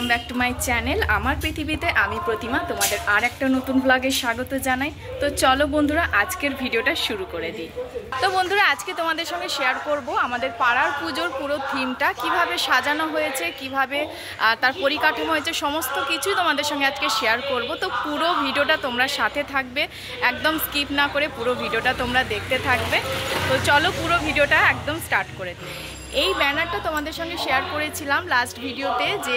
Welcome back to my channel আমার পৃথিবীতে আমি প্রতিমা তোমাদের আর একটা নতুন ব্লগে স্বাগত জানাই। তো চলো বন্ধুরা আজকের ভিডিওটা শুরু করে দিই। তো বন্ধুরা আজকে তোমাদের সঙ্গে শেয়ার করব আমাদের পাড়ার পুজোর পুরো থিমটা কিভাবে সাজানো হয়েছে, কিভাবে তার পরিকাঠামো হয়েছে, সমস্ত কিছুই তোমাদের সঙ্গে আজকে শেয়ার করব। তো পুরো ভিডিওটা তোমরা সাথে থাকবে, একদম স্কিপ না করে পুরো ভিডিওটা তোমরা দেখতে থাকবে। তো চলো পুরো ভিডিওটা একদম স্টার্ট করে দিই। এই ব্যানারটা তোমাদের সঙ্গে শেয়ার করেছিলাম লাস্ট ভিডিওতে যে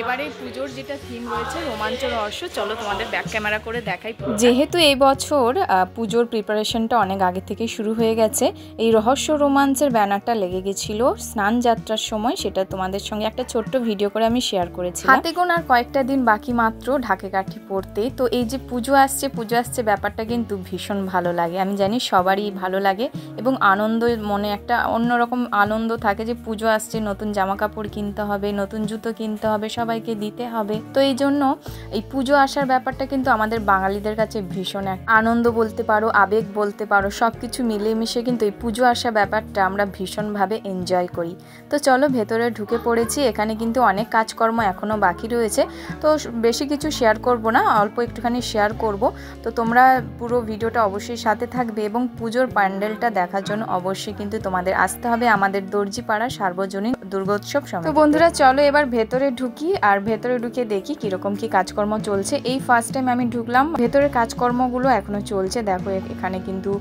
এবারে পুজোর যেটা থিম রয়েছে রোমাঞ্চ রহস্য। চলো তোমাদের ব্যাক ক্যামেরা করে দেখাই। যেহেতু এই বছর পুজোর প্রিপারেশনটা অনেক আগে থেকে শুরু হয়ে গেছে, এই রহস্য রোমাঞ্চের ব্যানারটা লেগে গেছিলো স্নান যাত্রার সময়, সেটা তোমাদের সঙ্গে একটা ছোট্ট ভিডিও করে আমি শেয়ার করেছি। হাতে গোনা আর কয়েকটা দিন বাকি মাত্র ঢাকে কাঠি পড়তে। তো এই যে পুজো আসছে ব্যাপারটা কিন্তু ভীষণ ভালো লাগে। আমি জানি সবারই ভালো লাগে এবং আনন্দ, মনে একটা অন্যরকম আনন্দ থাকে যে পুজো আসছে, নতুন জামা কাপড় কিনতে হবে, নতুন জুতো কিনতে হবে, সবাইকে দিতে হবে। তো এই জন্য এই পুজো আসার ব্যাপারটা কিন্তু আমাদের বাঙালিদের কাছে ভীষণ এক আনন্দ বলতে পারো, আবেগ বলতে পারো, সব কিছু মিলেমিশে কিন্তু এই পুজো আসা ব্যাপারটা আমরা ভীষণভাবে এনজয় করি। তো চলো ভেতরে ঢুকে পড়েছি। এখানে কিন্তু অনেক কাজকর্ম এখনও বাকি রয়েছে, তো বেশি কিছু শেয়ার করব না, অল্প একটুখানি শেয়ার করব। তো তোমরা পুরো ভিডিওটা অবশ্যই সাথে থাকবে এবং পুজোর প্যান্ডেলটা দেখার জন্য অবশ্যই কিন্তু তোমাদের আসতে হবে আমাদের দর্জিপাড়া সার্বজনীন দুর্গোৎসব সমিতি। তো বন্ধুরা চলো এবার ভেতরে ঢুকি, আর ভেতরে ঢুকে দেখি কিরকম কি কাজকর্ম চলছে। এই ফার্স্ট টাইম আমি ঢুকলাম, ভেতরের কাজকর্মগুলো এখনো চলছে। দেখো এখানে কিন্তু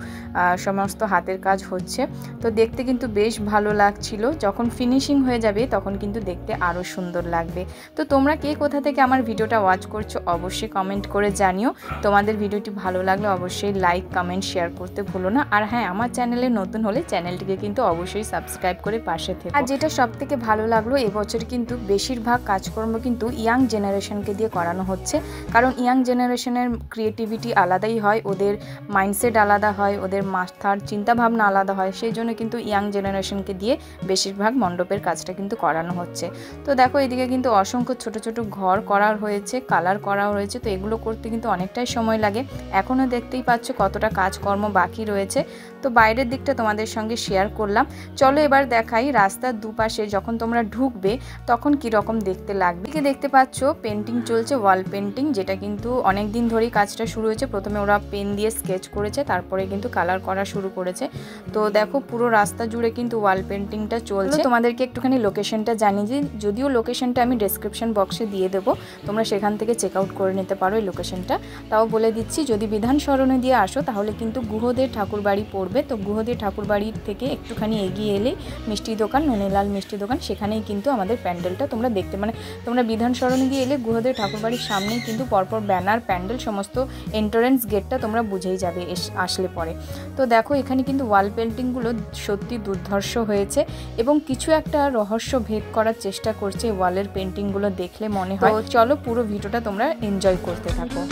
সমস্ত হাতের কাজ হচ্ছে, তো দেখতে কিন্তু বেশ ভালো লাগছিল। যখন ফিনিশিং হয়ে যাবে তখন কিন্তু দেখতে আরও সুন্দর লাগবে। তো তোমরা কে কোথা থেকে আমার ভিডিওটা ওয়াচ করছো অবশ্যই কমেন্ট করে জানিও। তোমাদের ভিডিওটি ভালো লাগলে অবশ্যই লাইক, কমেন্ট, শেয়ার করতে ভুলো না। আর হ্যাঁ, আমার চ্যানেলে নতুন হলে চ্যানেলটিকে কিন্তু অবশ্যই সাবস্ক্রাইব করে পাশে থেকে। আর যেটা সব থেকে ভালো লাগলো, এবছর কিন্তু বেশিরভাগ কাজকর্ম কিন্তু ইয়াং জেনারেশনকে দিয়ে করানো হচ্ছে, কারণ ইয়াং জেনারেশনের ক্রিয়েটিভিটি আলাদাই হয়, ওদের মাইন্ডসেট আলাদা হয়, ওদের মাথার চিন্তাভাবনা আলাদা হয়। সেই জন্য কিন্তু ইয়াং জেনারেশনকে দিয়ে বেশিরভাগ মণ্ডপের কাজটা কিন্তু করানো হচ্ছে। তো দেখো এদিকে কিন্তু অসংখ্য ছোট ছোট ঘর করা হয়েছে, কালার করা হয়েছে। তো এগুলো করতে কিন্তু অনেকটাই সময় লাগে। এখনও দেখতেই পাচ্ছ কতটা কাজকর্ম বাকি রয়েছে। তো বাইরের দিকটা তোমাদের সঙ্গে শেয়ার করলাম। চলো এবার দেখাই রাস্তার দুপাশে যখন তোমরা ঢুকবে তখন কীরকম দেখতে লাগবে। দেখতে পাচ্ছ পেন্টিং চলছে, ওয়াল পেন্টিং, যেটা কিন্তু অনেক দিন ধরেই কাজটা শুরু হয়েছে। প্রথমে ওরা পেন দিয়ে স্কেচ করেছে, তারপরে কিন্তু কালার করা শুরু করেছে। তো দেখো পুরো রাস্তা জুড়ে কিন্তু ওয়াল পেন্টিংটা চলছে। তোমাদেরকে একটুখানি লোকেশনটা জানিয়ে দিই, যদিও লোকেশনটা আমি ডেসক্রিপশন বক্সে দিয়ে দেবো, তোমরা সেখান থেকে চেক আউট করে নিতে পারো এই লোকেশনটা। তাও বলে দিচ্ছি, যদি বিধান সরণি দিয়ে আসো তাহলে কিন্তু গুহদের ঠাকুরবাড়ি পড়বে। তো গুহদের ঠাকুরবাড়ির থেকে একটুখানি এগিয়ে এলেই মিষ্টি দোকান, ননীলাল মিষ্টি দোকান, সেখানেই কিন্তু আমাদের প্যান্ডেলটা তোমরা দেখতে, মানে তোমরা বিধান সরণি দিয়ে এলে গুহদের ঠাকুরবাড়ির সামনেই কিন্তু পরপর ব্যানার, প্যান্ডেল, সমস্ত এন্ট্রান্স গেটটা তোমরা বুঝেই যাবে আসলে পরে। তো দেখো এখানে কিন্তু ওয়াল পেন্টিংগুলো সত্যি দুর্ধর্ষ হয়েছে এবং কিছু একটা রহস্য ভেদ করার চেষ্টা করছে ওয়ালের পেন্টিংগুলো দেখলে মনে হয়। তো চলো পুরো ভিডিওটা তোমরা এনজয় করতে থাকো।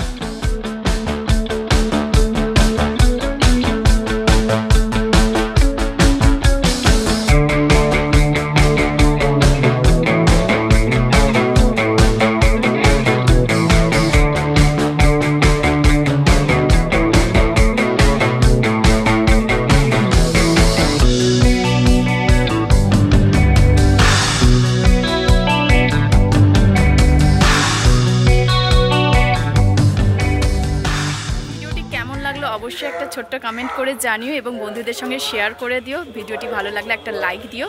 অবশ্যই একটা ছোট্ট কমেন্ট করে জানিও এবং বন্ধুদের সঙ্গে শেয়ার করে দিও। ভিডিওটি ভালো লাগলে একটা লাইক দিও।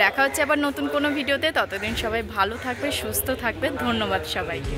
দেখা হচ্ছে আবার নতুন কোনো ভিডিওতে। ততদিন সবাই ভালো থাকবে, সুস্থ থাকবে। ধন্যবাদ সবাইকে।